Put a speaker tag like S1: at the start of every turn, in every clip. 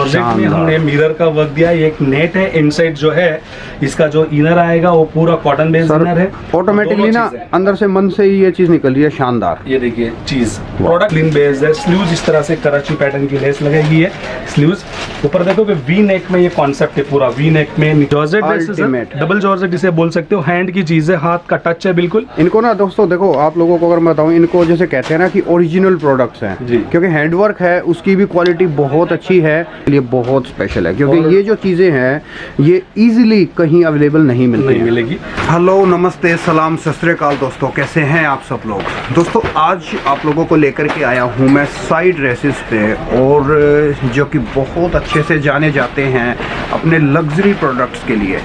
S1: Georgette में हमने mirror का वर्क दिया है। एक नेट है इनसाइड जो है, इसका जो इनर आएगा वो पूरा कॉटन बेस्ड इनर है।
S2: ऑटोमेटिकली ना अंदर से मन से ही ये चीज निकल रही है, शानदार।
S1: ये देखिए चीज प्रोडक्ट क्लीन बेस्ड है। स्लीव्स इस तरह से कराची पैटर्न की लेस लगाई है। स्लीव्स ऊपर देखो कि वी नेक में ये कॉन्सेप्ट है, पूरा वी नेक में जॉर्जेट डबल जॉर्जेट जिसे बोल सकते हो। हैंड की चीज है, हाथ का टच है बिल्कुल।
S2: इनको ना दोस्तों देखो, आप लोगों को अगर मैं बताऊं, इनको जैसे कहते हैं ना कि ओरिजिनल प्रोडक्ट्स हैं, क्योंकि हैंडवर्क है, उसकी भी क्वालिटी बहुत अच्छी है। ये बहुत स्पेशल है क्योंकि ये जो चीजें हैं ये इजीली कहीं अवेलेबल नहीं मिलेगी। हेलो, नमस्ते, सलाम, सत श्री अकाल दोस्तों, कैसे हैं आप सब लोग। दोस्तों आज आप लोगों को लेकर के आया हूं मैं साइड ड्रेसेस पे, और जो कि बहुत अच्छे से जाने जाते हैं अपने लग्जरी प्रोडक्ट्स के लिए।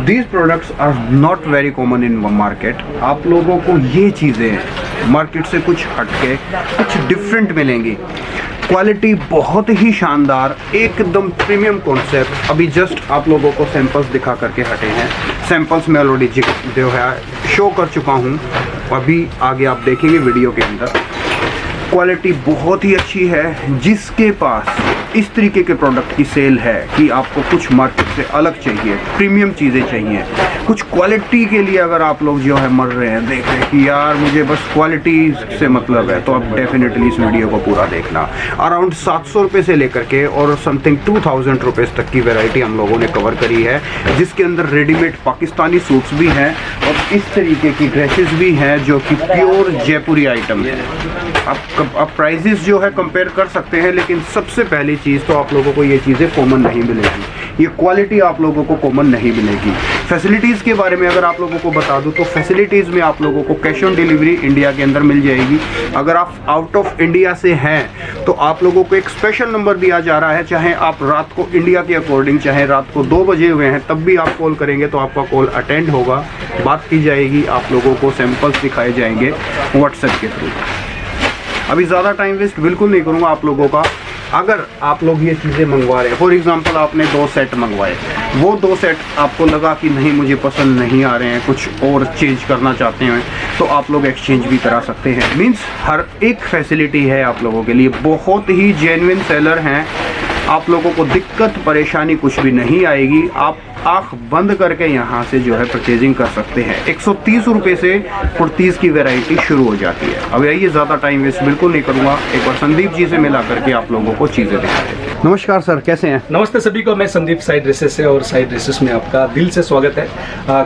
S2: These products are not very common in market। आप लोगों को ये चीज़ें मार्केट से कुछ हटके कुछ डिफरेंट मिलेंगी। क्वालिटी बहुत ही शानदार, एकदम प्रीमियम कॉन्सेप्ट। अभी जस्ट आप लोगों को सैंपल्स दिखा करके हटे हैं। सैंपल्स में ऑलरेडी जो है शो कर चुका हूँ, अभी आगे आप देखेंगे वीडियो के अंदर। क्वालिटी बहुत ही अच्छी है। जिसके पास इस तरीके के प्रोडक्ट की सेल है कि आपको कुछ मार्केट से अलग चाहिए, प्रीमियम चीज़ें चाहिए, कुछ क्वालिटी के लिए अगर आप लोग जो है मर रहे हैं, देख रहे हैं कि यार मुझे बस क्वालिटी से मतलब है, तो आप डेफिनेटली इस वीडियो को पूरा देखना। अराउंड 700 रुपये से लेकर के और समथिंग 2000 रुपीज़ तक की वैरायटी हम लोगों ने कवर करी है, जिसके अंदर रेडीमेड पाकिस्तानी सूट्स भी हैं और इस तरीके की ड्रेसेस भी हैं जो कि प्योर जयपुरी आइटम है। आप प्राइजेस जो है कंपेयर कर सकते हैं, लेकिन सबसे पहली चीज़ तो आप लोगों को ये चीज़ें कॉमन नहीं मिलेगी, ये क्वालिटी आप लोगों को कॉमन नहीं मिलेगी। फैसिलिटीज़ के बारे में अगर आप लोगों को बता दूं तो फैसिलिटीज़ में आप लोगों को कैश ऑन डिलीवरी इंडिया के अंदर मिल जाएगी। अगर आप आउट ऑफ इंडिया से हैं तो आप लोगों को एक स्पेशल नंबर दिया जा रहा है, चाहे आप रात को इंडिया के अकॉर्डिंग, चाहे रात को 2 बजे हुए हैं तब भी आप कॉल करेंगे तो आपका कॉल अटेंड होगा, बात की जाएगी, आप लोगों को सैंपल्स दिखाए जाएंगे व्हाट्सएप के थ्रू। अभी ज़्यादा टाइम वेस्ट बिल्कुल नहीं करूँगा आप लोगों का। अगर आप लोग ये चीज़ें मंगवा रहे हैं, फॉर एग्जांपल आपने 2 सेट मंगवाए, वो 2 सेट आपको लगा कि नहीं मुझे पसंद नहीं आ रहे हैं, कुछ और चेंज करना चाहते हैं, तो आप लोग एक्सचेंज भी करा सकते हैं। मीन्स हर एक फैसिलिटी है आप लोगों के लिए। बहुत ही जेन्युइन सेलर हैं, आप लोगों को दिक्कत परेशानी कुछ भी नहीं आएगी। आप आँख बंद करके यहाँ से जो है परचेजिंग कर सकते हैं। 130 रुपये से कुर्तीज़ की वैरायटी शुरू हो जाती है। अब आइए, ज़्यादा टाइम वेस्ट बिल्कुल नहीं करूँगा, एक बार संदीप जी से मिला करके आप लोगों को चीज़ें दिखाते हैं। नमस्कार सर, कैसे हैं?
S1: नमस्ते सभी को, मैं संदीप साइड ड्रेसेस से, और साइड ड्रेसेस में आपका दिल से स्वागत है।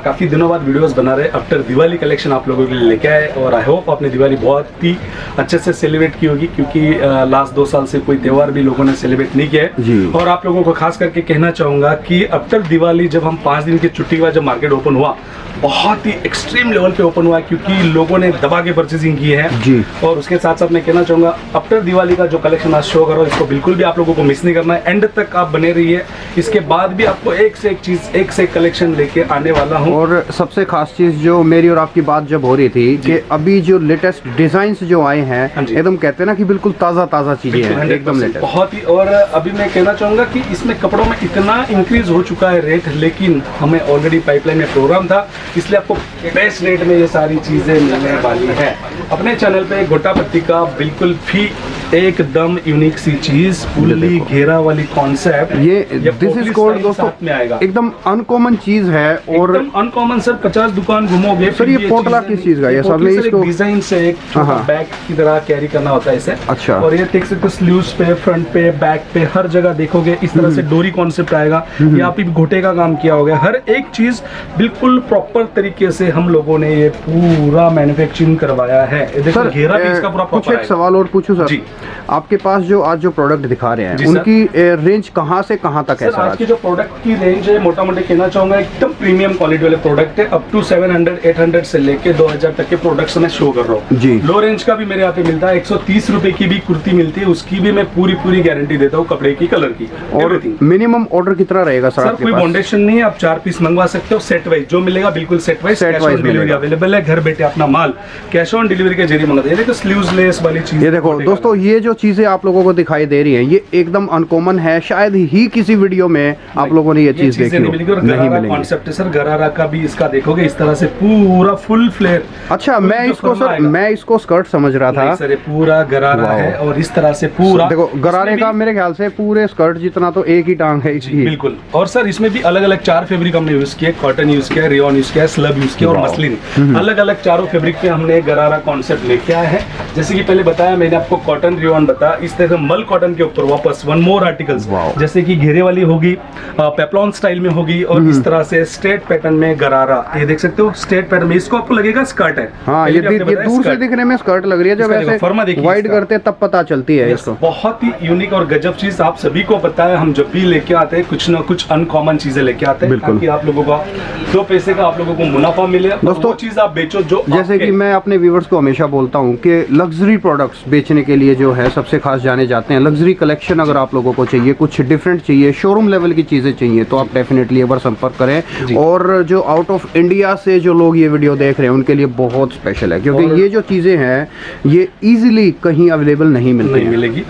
S1: काफ़ी दिनों बाद वीडियोस बना रहे आफ्टर दिवाली कलेक्शन आप लोगों के लिए लेके आए, और आई होप आपने दिवाली बहुत ही अच्छे से सेलिब्रेट की होगी, क्योंकि लास्ट 2 साल से कोई त्यौहार भी लोगों ने सेलिब्रेट नहीं किया है। और आप लोगों को खास करके कहना चाहूँगा कि आफ्टर दिवाली जब हम 5 दिन की छुट्टी के बाद जब मार्केट ओपन हुआ, बहुत ही एक्सट्रीम लेवल पे ओपन हुआ, क्योंकि लोगों ने दबा के परचेजिंग की है जी। और उसके साथ साथ मैं कहना चाहूँगा आफ्टर दिवाली का जो कलेक्शन आज शो करो, इसको बिल्कुल भी आप लोगों को मिस नहीं करना है, एंड तक आप बने रहिए। इसके बाद भी आपको एक से एक चीज़, एक से एक कलेक्शन लेके आने वाला हूँ।
S2: और सबसे खास चीज़ जो मेरी और आपकी बात जब हो रही थी कि अभी जो लेटेस्ट डिजाइन जो आए हैं, एकदम कहते हैं ना कि बिल्कुल ताज़ा चीज़ें हैं, एकदम लेटेस्ट बहुत ही।
S1: और अभी मैं कहना चाहूँगा कि इसमें कपड़ों में इतना इंक्रीज हो चुका है रेट, लेकिन हमें ऑलरेडी पाइपलाइन में प्रोग्राम था, इसलिए आपको बेस्ट रेट में ये सारी चीजें मिलने वाली है। अपने चैनल पे गोटा पत्ती का बिल्कुल भी एकदम यूनिक सी चीज, फुल्ली घेरा वाली कॉन्सेप्ट,
S2: ये दिस इज कॉल्ड दोस्तों
S1: में आएगा।
S2: एकदम अनकॉमन चीज है, और
S1: अनकॉमन सर। 50 दुकान घूमोगे
S2: सर, ये पोटला किस चीज का? ये सब में इसको
S1: डिजाइन से एक बैग की तरह कैरी करना होता है इसे।
S2: अच्छा।
S1: और ये देख सकते हो स्लीव्स पे, फ्रंट पे, बैक पे, हर जगह देखोगे इस तरह से डोरी कॉन्सेप्ट आएगा। यहाँ पे घोटे का काम किया होगा, हर एक चीज बिल्कुल प्रॉपर तरीके से हम लोगों ने ये पूरा मैन्युफैक्चरिंग करवाया है। देखो घेरा भी इसका पूरा प्रॉपर है।
S2: कुछ एक सवाल और पूछूं सर जी, आपके पास जो आज जो प्रोडक्ट दिखा रहे हैं उनकी रेंज कहां से कहां तक है? सर
S1: आज की जो प्रोडक्ट की रेंज है, मोटा मोटी कहना चाहूंगा एकदम प्रीमियम क्वालिटी वाले प्रोडक्ट है। अप टू 700-800 से लेके 2000 तक के प्रोडक्ट्स मैं शो कर रहा हूँ जी। लो रेंज का भी मेरे यहाँ पे मिलता है। 130 रुपए की भी कुर्ती मिलती है, उसकी भी मैं पूरी गारंटी देता हूँ, कपड़े की, कलर की।
S2: और मिनिमम ऑर्डर कितना रहेगा सर?
S1: कोई बाउंडेशन नहीं है, आप 4 पीस मंगवा सकते हो सेट वाइज, जो मिलेगा बिल्कुल set wise. Cash on delivery available है, घर बैठे अपना माल कैश ऑन डिलीवरी के जरिए मंगाते हैं। देखो स्लीव्स लेस वाली चीज,
S2: ये देखो दोस्तों, ये जो चीजें आप लोगों को दिखाई दे रही हैं ये एकदम अनकॉमन है, शायद ही किसी वीडियो में आप लोगों ने ये चीज देखी हो, नहीं मिलेगी।
S1: कॉन्सेप्ट है सर, गरारा का भी इसका देखोगे इस तरह से पूरा फुल फ्लेयर।
S2: अच्छा, मैं इसको स्कर्ट समझ रहा था
S1: सर, ये पूरा गरारा है और इस तरह से पूरा
S2: देखो गरारे का मेरे ख्याल से पूरे स्कर्ट जितना तो एक ही टांग है इसकी।
S1: बिल्कुल। और सर इसमें भी अलग अलग 4 फैब्रिक हमने यूज किए, कॉटन यूज किया, रेयॉन यूज किया, स्लब यूज किया और मसलिन। अलग अलग 4 फैब्रिक पे हमने गरारा कॉन्सेप्ट लेके आए हैं। जैसे कि पहले बताया मैंने आपको कॉटन रेयॉन बताया, इस तरह से मल कॉटन के ऊपर वापस वन मोर आर्टिकल्स, जैसे कि घेरे वाली होगी, पेप्लॉन स्टाइल में होगी और इस तरह से स्ट्रेट पैटर्न में गरारा, ये देख सकते हो स्ट्रेट पैटर्न में, इसको आपको लगेगा स्कर्ट है।
S2: हाँ, ये दूर से दिखने में स्कर्ट लग रही है, जब ऐसे वाइड करते हैं तब पता चलती है इसको।
S1: बहुत ही यूनिक और गजब चीज आप सभी को पता है, हम जब भी लेके आते हैं कुछ ना कुछ अनकॉमन चीजें लेके आते हैं ताकि आप लोगों को 2 पैसे का आप लोगों को मुनाफा मिले, दोस्तों चीज आप बेचो जो
S2: जैसे कि मैं अपने व्यूवर्स को हमेशा बोलता हूं कि लग्जरी प्रोडक्ट्स बेचने के लिए जो है सबसे खास जाने जाते हैं। लग्जरी कलेक्शन अगर आप लोगों को चाहिए, कुछ डिफरेंट चाहिए, शोरूम लेवल की चीजें चाहिए तो आप डेफिनेटली एक बार संपर्क करें। और जो आउट ऑफ इंडिया से जो लोग ये वीडियो देख रहे हैं उनके लिए बहुत स्पेशल है, क्योंकि ये जो चीजें हैं ये इजीली कहीं अवेलेबल नहीं
S1: मिलेगी।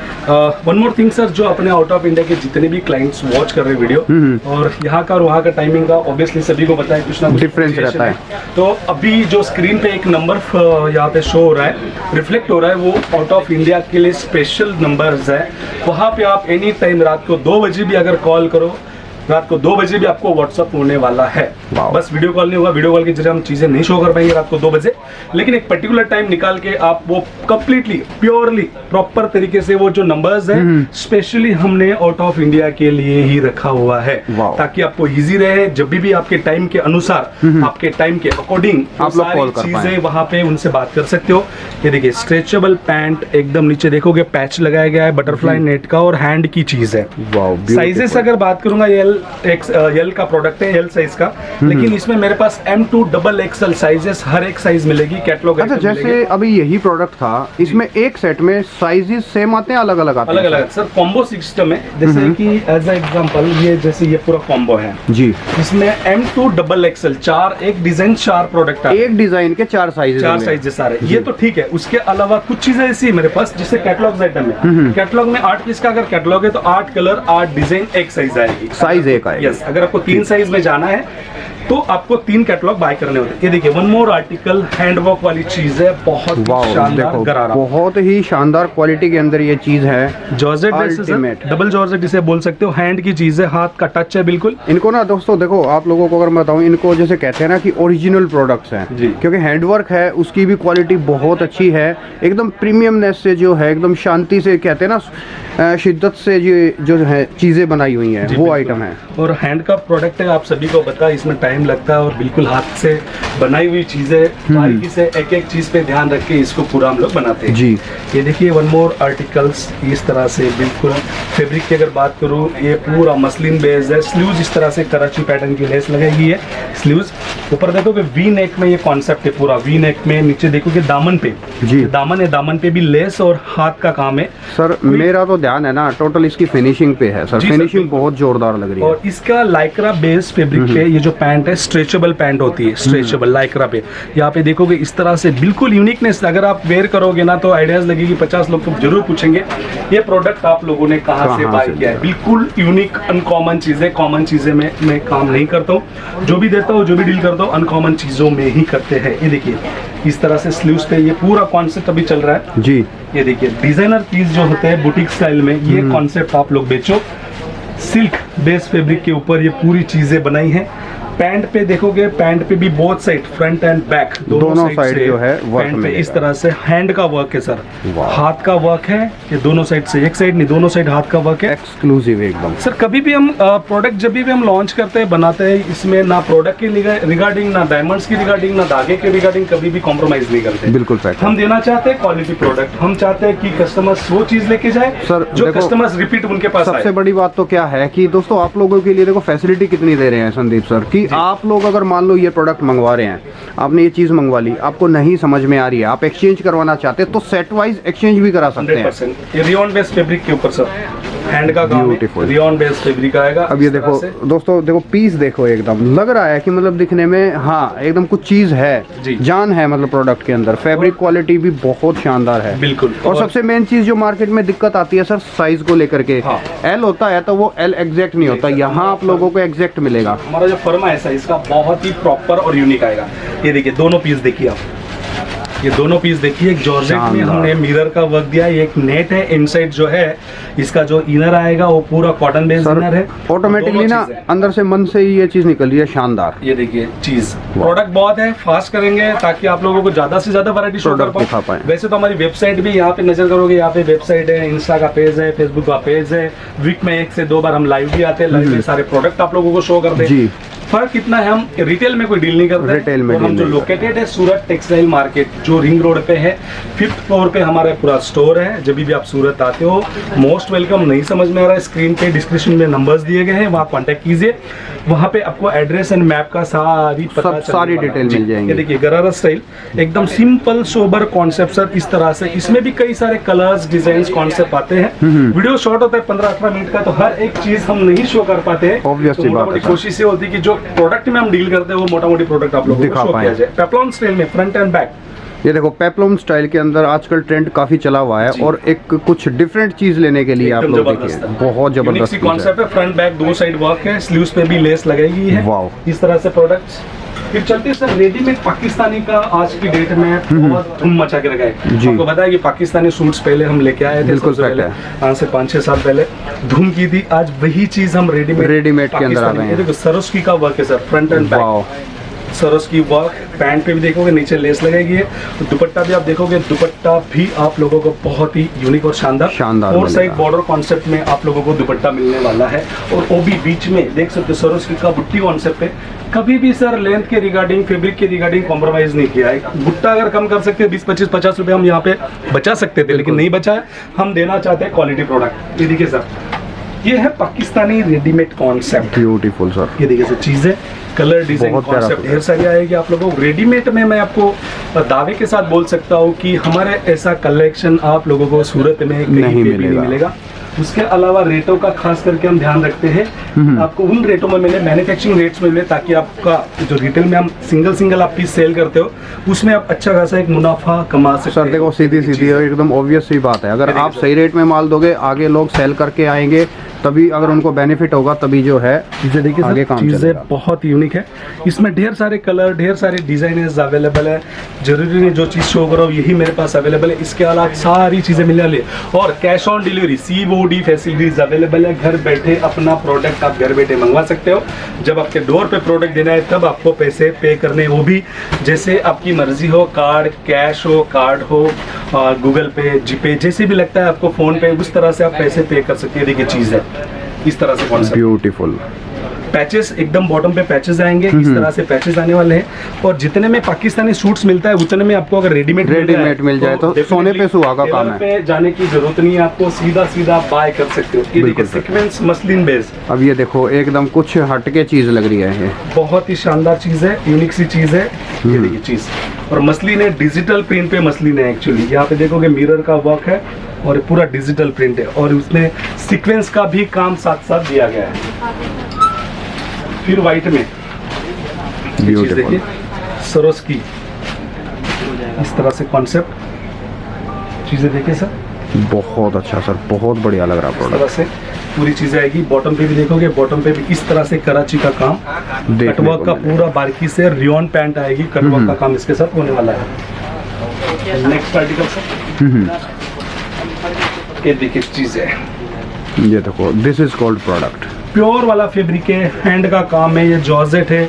S1: वन मोर थिंग सर, जो अपने आउट ऑफ इंडिया के जितने भी क्लाइंट्स वॉच कर रहे हैं वीडियो और यहाँ का और वहाँ का टाइमिंग का ऑब्वियसली सभी को पता है कुछ ना कुछ
S2: डिफरेंस रहता है।
S1: तो अभी जो स्क्रीन पे एक नंबर यहाँ पे शो हो रहा है, रिफ्लेक्ट हो रहा है, वो आउट ऑफ इंडिया के लिए स्पेशल नंबर्स है। वहाँ पे आप एनी टाइम रात को 2 बजे भी अगर कॉल करो, रात को 2 बजे भी आपको व्हाट्सअप होने वाला है। बस वीडियो कॉल नहीं होगा, वीडियो कॉल के जरिए हम चीजें नहीं शो कर पाएंगे रात को 2 बजे, लेकिन एक पर्टिकुलर टाइम निकाल के आप वो कंप्लीटली प्योरली प्रॉपर तरीके से वो जो नंबर्स है स्पेशली हमने आउट ऑफ इंडिया के लिए ही रखा हुआ है, ताकि आपको इजी रहे, जब भी आपके टाइम के अनुसार, आपके टाइम के अकॉर्डिंग आप सारी चीजें वहां पे उनसे बात कर सकते हो। ये देखिए स्ट्रेचेबल पैंट, एकदम नीचे देखोगे पैच लगाया गया है बटरफ्लाई नेट का और हैंड की चीज है। साइजेस अगर बात करूंगा, एल का प्रोडक्ट है, एल साइज का, लेकिन इसमें मेरे पास M2 XXL साइजेस हर एक साइज मिलेगी, कैटलॉग।
S2: अच्छा, जैसे अभी यही प्रोडक्ट था, इसमें एक सेट में साइजेस सेम आते हैं, अलग अलग आते हैं? अलग अलग
S1: सर, कॉम्बो सिस्टम है। जैसे कि एज ए एग्जांपल ये जैसे ये पूरा कॉम्बो है
S2: जी, इसमें
S1: M2 XXL 4 एक डिजाइन 4 प्रोडक्ट है,
S2: एक डिजाइन के 4 साइजेस
S1: सारे, ये तो ठीक है। उसके अलावा कुछ चीजें ऐसी है मेरे पास जिससे कैटलॉग आइटम है, कैटलॉग में 8 पीस का अगर कैटलॉग है तो 8 कलर 8 डिजाइन एक साइज आएगी,
S2: साइज एक आएगा।
S1: यस, अगर आपको 3 साइज में जाना है तो आपको 3 कैटलॉग बाय करने होते हैं। ये देखिए वन मोर आर्टिकल, हैंडवर्क वाली चीज है, बहुत शानदार गरारा,
S2: बहुत ही शानदार क्वालिटी के अंदर ये चीज है।
S1: जॉर्जेट डबल जॉर्जेट जिसे बोल सकते हो, हैंड की चीज है, हाथ का टच है बिल्कुल।
S2: इनको ना दोस्तों देखो, आप लोगों को अगर मैं बताऊं, इनको जैसे कहते हैं ना कि ओरिजिनल प्रोडक्ट्स हैं, क्योंकि हैंडवर्क है, उसकी भी क्वालिटी बहुत अच्छी है, एकदम प्रीमियमनेस से जो है, एकदम शांति से कहते हैं ना, शिद्दत से ये जो है चीजें बनाई हुई हैं वो आइटम है।
S1: और हैंड का प्रोडक्ट है, आप सभी को पता है इसमें टाइम लगता है और बिल्कुल हाथ से बनाई हुई चीजें, बारीकी से एक एक चीज पे ध्यान रख के इसको पूरा हम लोग बनाते हैं
S2: जी।
S1: ये देखिए वन मोर आर्टिकल्स इस तरह से, बिल्कुल फैब्रिक की अगर बात करूँ, ये पूरा मसलिन बेस है। स्लीव्स इस तरह से कराची पैटर्न की लेस लगाई है, स्लीव्स ऊपर देखोगे वी नेक में, ये कॉन्सेप्ट है पूरा वी नेक में। नीचे देखोगे दामन पे जी, दामन है, दामन पे भी लेस और हाथ का काम है।
S2: सर मेरा तो ध्यान है ना टोटल इसकी फिनिशिंग पे है सर, फिनिशिंग बहुत जोरदार लग रही है।
S1: और इसका लाइक्रा बेस फैब्रिक पे ये जो पैंट है, स्ट्रेचेबल पैंट होती है, स्ट्रेचेबल लाइक्रा पे। यहाँ पे देखोगे इस तरह से बिल्कुल यूनिकनेस, अगर आप वेयर करोगे ना तो आइडियाज लगेगी। 50 लोग तो जरूर पूछेंगे ये प्रोडक्ट आप लोगों ने कहाँ से बाय किया है। बिल्कुल यूनिक अनकॉमन चीजें, कॉमन चीजें में मैं काम नहीं करता हूँ, जो भी देता हूँ, जो भी डील करता हूँ, अनकॉमन चीजों में ही करते हैं। ये देखिए इस तरह से स्लीव्स पे ये पूरा कॉन्सेप्ट अभी चल रहा है
S2: जी।
S1: ये देखिए डिजाइनर पीस जो होते हैं बुटीक स्टाइल में, ये कॉन्सेप्ट आप लोग बेचो। सिल्क बेस फैब्रिक के ऊपर ये पूरी चीजें बनाई हैं। पैंट पे देखोगे, पैंट पे भी both side, front end back दोनों साइड जो है वर्क में इस तरह से हैंड का वर्क है सर, हाथ का वर्क है। ये दोनों साइड से, एक साइड नहीं दोनों साइड हाथ का वर्क है,
S2: एक्सक्लूसिव एकदम।
S1: सर कभी भी हम प्रोडक्ट जब भी हम लॉन्च करते हैं, बनाते हैं, इसमें ना प्रोडक्ट के रिगार्डिंग, ना डायमंड्स की रिगार्डिंग, ना धागे के रिगार्डिंग कभी भी कॉम्प्रोमाइज नहीं करते।
S2: बिल्कुल
S1: हम देना चाहते हैं क्वालिटी प्रोडक्ट, हम चाहते हैं कि कस्टमर्स वो चीज लेके जाए सर जो कस्टमर्स रिपीट उनके पास आए।
S2: सबसे बड़ी बात तो क्या है कि दोस्तों आप लोगों के लिए देखो फैसिलिटी कितनी दे रहे हैं संदीप सर, कि आप लोग अगर मान लो ये प्रोडक्ट मंगवा रहे हैं, आपने ये चीज मंगवा ली, आपको नहीं समझ में आ रही है, आप एक्सचेंज करवाना चाहते हैं तो सेट वाइज एक्सचेंज भी करा सकते हैं।
S1: ये रेयॉन बेस फैब्रिक के ऊपर सर हैंड का काम है,
S2: Beautiful.
S1: रियॉन बेस फैब्रिक आएगा।
S2: अब ये
S1: इस तरह
S2: देखो
S1: से।
S2: दोस्तों, देखो पीस देखो, एकदम लग रहा है कि मतलब दिखने में हाँ एकदम कुछ चीज है,
S1: जी।
S2: जान है मतलब प्रोडक्ट के अंदर। फैब्रिक क्वालिटी भी बहुत शानदार है,
S1: बिल्कुल।
S2: और सबसे मेन चीज जो मार्केट में दिक्कत आती है सर, साइज को लेकर के।
S1: हाँ।
S2: एल होता है तो वो एल एग्जैक्ट नहीं होता, यहाँ आप लोगों को एग्जैक्ट मिलेगा।
S1: हमारा जो फर्मा है साइज का बहुत ही प्रॉपर और यूनिक आएगा। ये देखिए दोनों पीस देखिए आप, ये दोनों पीस देखिए, एक जॉर्जेट में
S2: शानदार।
S1: हमने मिरर का वर्क दिया है, ये एक नेट है। इनसाइड जो है इसका जो इनर आएगा वो पूरा कॉटन बेस्ड इनर है।
S2: ऑटोमेटिकली ना
S1: दोनों चीज़ है।
S2: अंदर से मन से ही ये चीज निकल रही है, शानदार।
S1: ये देखिए चीज, प्रोडक्ट बहुत है, फास्ट करेंगे ताकि आप लोगों को ज्यादा से ज्यादा वैरायटी शो कर
S2: Product दिखा पाएं।
S1: वैसे तो हमारी वेबसाइट भी यहाँ पे नजर करोगे, यहाँ पे वेबसाइट है, इंस्टा का पेज है, फेसबुक का पेज है। वीक में 1 से 2 बार हम लाइव भी आते हैं, लाइव में सारे प्रोडक्ट आप लोगों को शो करते हैं।
S2: जी।
S1: फर्क कितना है, हम रिटेल में कोई डील नहीं करते।
S2: रिटेल में
S1: और हम
S2: डील
S1: जो
S2: नहीं
S1: लोकेटेड है सूरत टेक्सटाइल मार्केट, जो रिंग रोड पे है, 5th फ्लोर पे हमारा पूरा स्टोर है। जब भी आप सूरत आते हो मोस्ट वेलकम। नहीं समझ में आ रहा है, स्क्रीन पे डिस्क्रिप्शन में नंबर्स दिए गए हैं, वहाँ कॉन्टेक्ट कीजिए। वहाँ पे आपको एड्रेस एंड मैप का सारी पता चलने
S2: सारी
S1: वाला है।
S2: डिटेल
S1: जी।
S2: मिल जाएंगी।
S1: ये देखिए गरारा स्टाइल, एकदम सिंपल सोबर कॉन्सेप्ट सर, इस तरह से। इसमें भी कई सारे कलर्स, डिजाइन, कॉन्सेप्ट आते हैं। वीडियो शॉर्ट होता है 15-18 मिनट का, तो हर एक चीज हम नहीं शो कर पाते हैं।
S2: Obvious सी
S1: तो
S2: बात है
S1: मोटी
S2: सर।
S1: कोशिश ये होती है कि जो प्रोडक्ट में हम डील करते हैं वो मोटा मोटी प्रोडक्ट आप लोगों को
S2: दिखा
S1: शो
S2: पाएं।
S1: किया जाए। पेप्लॉन स्टाइल में फ्रंट एंड बैक।
S2: ये देखो पेप्लम स्टाइल के अंदर आजकल ट्रेंड काफी चला हुआ है,
S1: जी।
S2: और एक कुछ डिफरेंट चीज लेने के लिए आप
S1: एकदम
S2: लोग
S1: जबरदस्त
S2: देखिए,
S1: है।
S2: बहुत
S1: यूनिक
S2: जबरदस्त
S1: सी
S2: चीज है।
S1: कॉन्सेप्ट है, फ्रंट बैक दो साइड वर्क है, स्लीव्स पे भी लेस लगाई गई है।
S2: वाओ।
S1: इस तरह से प्रोडक्ट्स। फिर चलते हैं सर रेडीमेड पाकिस्तानी का, आज की डेट में बहुत धूम मचा के रखा है।
S2: जी।
S1: आपको पता है कि पाकिस्तानी सूट्स पहले हम लेके आए थे,
S2: बिल्कुल
S1: सबसे पहले
S2: fact
S1: आज से 5-6 साल पहले धूम की थी। आज वही चीज हम रेडीमेड
S2: के अंदर आ गए हैं।
S1: देखो सरोस्की का वर्क है sir, front end back.
S2: Wow.
S1: Swarovski work, pant पे भी देखोगे नीचे लेस लगाई है। दुपट्टा भी आप देखोगे, दुपट्टा भी आप लोगों को बहुत ही यूनिक और शानदार
S2: शानदार
S1: 4 साइड
S2: मिलेगा।
S1: बॉर्डर कॉन्सेप्ट में आप लोगों को दुपट्टा मिलने वाला है। और वो भी बीच में देख सकते हो सरोस्की का बुट्टी कॉन्सेप्ट है। कभी भी सर लेंथ के रिगार्डिंग, फैब्रिक के रिगार्डिंग कॉम्प्रोमाइज नहीं किया है। बुट्टा अगर कम कर सकते हैं 20-25-50 रुपए हम यहाँ पे बचा सकते थे, लेकिन नहीं बचा है। हम देना चाहते हैं क्वालिटी प्रोडक्ट। ये देखिए सर, ये है Pakistani readymade concept.
S2: Beautiful sir.
S1: ये देखिए सर चीजें, कलर, डिजाइन,
S2: बहुत प्यारा
S1: कॉन्सेप्ट
S2: है।
S1: ढेर सारी आएगी आप लोगों को। रेडीमेड में मैं आपको दावे के साथ बोल सकता हूँ कि हमारे ऐसा कलेक्शन आप लोगों को सूरत में कहीं
S2: नहीं
S1: पे भी नहीं
S2: मिलेगा।
S1: मिलेगा। उसके अलावा रेटों का खास करके हम ध्यान रखते हैं, आपको उन रेटों में मिले, मैन्युफैक्चरिंग रेट्स में मिले, ताकि आपका जो रिटेल में हम सिंगल आप पीस सेल करते हो उसमें आप अच्छा खासा एक मुनाफा कमा सकते
S2: सर देखो सीधी सीधी एकदम ऑब्वियस सी बात है, अगर आप सही रेट में माल दोगे आगे लोग सेल करके आएंगे, तभी अगर उनको बेनिफिट होगा तभी जो है
S1: चीजें देखिए
S2: आगे
S1: सर,
S2: काम
S1: चीजें
S2: चलेगा।
S1: बहुत यूनिक है। इसमें ढेर सारे कलर, ढेर सारे डिजाइनर्स अवेलेबल है। जरूरी नहीं जो चीज शो करो यही मेरे पास अवेलेबल है, इसके अलावा सारी चीजें मिलने वाली है। और cash on delivery, COD facilities available है। घर बैठे अपना प्रोडक्ट आप घर बैठे मंगवा सकते हो। जब आपके डोर पे प्रोडक्ट देना है तब आपको पैसे पे करने, वो भी जैसे आपकी मर्जी हो, कार्ड, कैश हो, कार्ड हो, गूगल पे, जीपे, जैसे भी लगता है आपको फोन पे, उस तरह से आप पैसे पे कर सकते हैं। देखिए चीज है इस तरह से कॉन्सेप्ट।
S2: ब्यूटीफुल।
S1: पैचेस एकदम बॉटम पे पैचेस आएंगे, इस तरह से पैचेस आने वाले हैं। और जितने में पाकिस्तानी सूट्स मिलता है उतने में आपको अगर रेडीमेड
S2: मिल जाए तो सोने पे सुहागा काम है।
S1: पे जाने की जरूरत नहीं है, आपको सीधा बाय कर सकते हो। ये देखिए सीक्वेंस मसलिन बेस,
S2: अब ये देखो एकदम कुछ हटके चीज लग रही है ये।
S1: बहुत ही शानदार चीज है, यूनिक सी चीज है। ये देखिए चीज, और मसलिन है, डिजिटल प्रिंट पे मसलिन है एक्चुअली। यहाँ पे देखोगे मिरर का वर्क है और पूरा डिजिटल प्रिंट है, और उसमें सीक्वेंस का भी काम साथ साथ दिया गया है। फिर व्हाइट में चीज
S2: ब्यूटीफुल।
S1: देखिए, सरोस्की, इस तरह से कॉन्सेप्ट चीजें देखिए सर,
S2: बहुत अच्छा सर, बहुत बढ़िया लग रहा
S1: इस तरह
S2: प्रोडक्ट।
S1: से पूरी चीजें आएगी। बॉटम पे भी देखोगे, बॉटम पे भी इस तरह से कराची का काम,
S2: देखने
S1: कटवर्क
S2: को
S1: का
S2: मिलेगा।
S1: पूरा बारीकी से रियॉन पैंट आएगी, कटवर्क का काम इसके साथ होने वाला है। नेक्स्ट आर्टिकल सर, ये देखिए चीज है,
S2: ये देखो this is called product.
S1: Pure वाला फैब्रिक है, हैंड का काम है, ये जॉर्जेट है,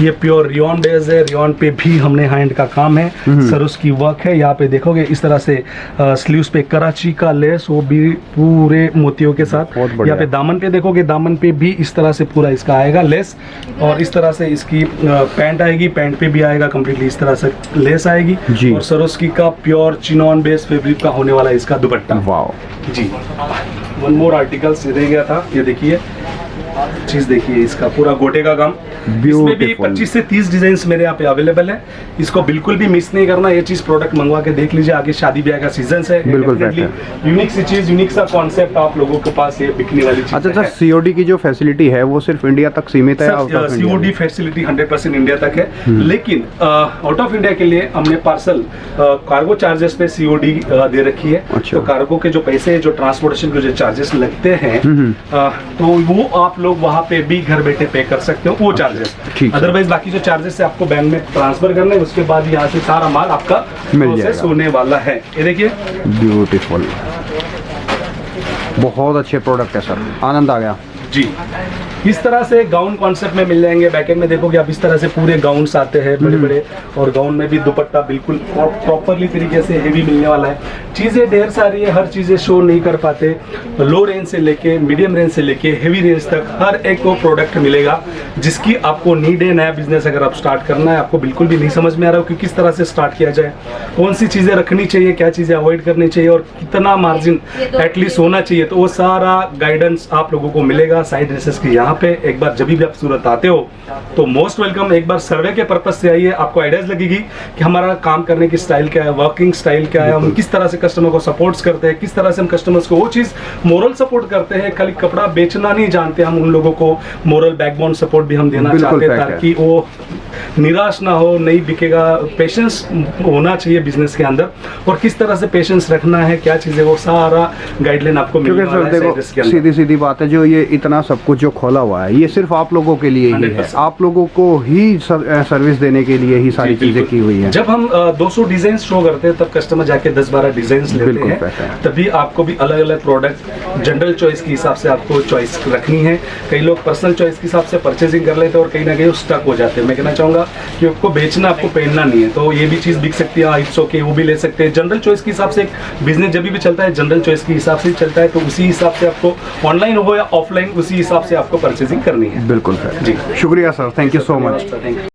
S1: ये प्योर रियॉन बेस है। रियॉन पे भी हमने हैंड का काम है, सरोस की वर्क है। यहाँ पे देखोगे इस तरह से स्लीव्स पे कराची का लेस, वो भी पूरे मोतियों के साथ।
S2: बहुत बढ़िया।
S1: यहाँ पे दामन पे देखोगे, दामन पे भी इस तरह से पूरा इसका आएगा लेस, और इस तरह से इसकी पैंट आएगी, पैंट पे भी आएगा कम्प्लीटली इस तरह से लेस आएगी
S2: जी।
S1: और सरोस्की का प्योर चिनॉन बेस फैब्रिक का होने वाला है इसका दुपट्टा।
S2: वाओ।
S1: जी, वन मोर आर्टिकल रह गया था, ये देखिए चीज देखिए, इसका पूरा गोटे का काम, इसमें भी 25 से 30 डिजाइन मेरे यहाँ पे अवेलेबल है। इसको बिल्कुल भी मिस नहीं करना, ये चीज प्रोडक्ट मंगवा के देख लीजिए, आगे शादी ब्याह का सीजन है।
S2: बिल्कुल
S1: यूनिक सी चीज, यूनिक सा कॉन्सेप्ट आप लोगों के पास ये बिकने वाली चीज।
S2: अच्छा सर, सीओडी की जो फैसिलिटी है वो सिर्फ इंडिया तक सीमित है?
S1: सीओडी फैसिलिटी 100% इंडिया तक है, लेकिन आउट ऑफ इंडिया के लिए हमने पार्सल कार्गो चार्जेस पे सीओडी दे रखी है।
S2: अच्छा।
S1: तो कार्गो के जो पैसे, जो ट्रांसपोर्टेशन के जो चार्जेस लगते हैं, तो वो आप लोग वहाँ पे भी घर बैठे पे कर सकते हो वो चार्जेस। अदरवाइज बाकी जो चार्जेस है आपको बैंक में ट्रांसफर करने, उसके बाद यहाँ से सारा माल आपका प्रोसेस होने वाला है। ये देखिए,
S2: ब्यूटीफुल, बहुत अच्छे प्रोडक्ट है सर, आनंद आ गया
S1: जी। इस तरह से गाउन कॉन्सेप्ट में मिल जाएंगे। बैकेंड में देखोगे आप इस तरह से पूरे गाउन्स आते हैं बड़े बड़े, और गाउन में भी दुपट्टा बिल्कुल प्रॉपरली तरीके से हेवी मिलने वाला है। चीज़ें ढेर सारी है, हर चीज़ें शो नहीं कर पाते। लो रेंज से लेके मीडियम रेंज से लेके हेवी रेंज तक हर एक को प्रोडक्ट मिलेगा, जिसकी आपको नीड है। नया बिजनेस अगर आप स्टार्ट करना है, आपको बिल्कुल भी नहीं समझ में आ रहा हो कि किस तरह से स्टार्ट किया जाए, कौन सी चीज़ें रखनी चाहिए, क्या चीज़ें अवॉइड करनी चाहिए, और कितना मार्जिन एटलीस्ट होना चाहिए, तो वो सारा गाइडेंस आप लोगों को मिलेगा साइड ड्रेसेस की यहाँ पे। एक बार जब भी आप सूरत आते हो तो मोस्ट वेलकम, एक बार सर्वे के पर्पज से आइए, आपको आइडियाज लगेगी कि हमारा काम करने की स्टाइल क्या है, वर्किंग स्टाइल क्या है, हम किस तरह से कस्टमर को सपोर्ट्स करते हैं, किस तरह से हम कस्टमर्स को वो चीज मोरल सपोर्ट करते हैं। खाली कपड़ा बेचना नहीं जानते हम, उन लोगों को मोरल बैकबोन सपोर्ट भी हम देना चाहते हैं, ताकि वो निराश ना हो, नहीं बिकेगा। पेशेंस होना चाहिए बिजनेस के अंदर, और किस तरह से पेशेंस रखना है, क्या चीजें, वो सारा गाइडलाइन आपको मिलने वाला है।
S2: देखो, सीधी सीधी बात है, जो ये इतना सब कुछ जो खोला हुआ है, ये सिर्फ आप लोगों के लिए ही है, आप लोगों को ही सर्विस देने के लिए ही सारी चीजें की हुई है।
S1: जब हम 200 डिजाइन शो करते हैं, तब कस्टमर जाके 10-12 डिजाइन लेते हैं, तभी आपको भी अलग अलग प्रोडक्ट जनरल चॉइस के हिसाब से आपको चॉइस रखनी है। कई लोग पर्सनल चॉइस के हिसाब से परचेजिंग कर लेते हैं, और कहीं ना कहीं स्टक हो जाते हैं। मैं कहना चाहूंगा कि आपको बेचना, आपको पहनना नहीं है, तो ये भी चीज बिक सकती है, इट्स ओके, वो भी ले सकते हैं। जनरल चॉइस के हिसाब से एक बिजनेस जब भी चलता है, जनरल चॉइस के हिसाब से चलता है, तो उसी हिसाब से आपको ऑनलाइन हो या ऑफलाइन, उसी हिसाब से आपको परचेजिंग करनी है।
S2: बिल्कुल सर जी, शुक्रिया sir, thank you so much.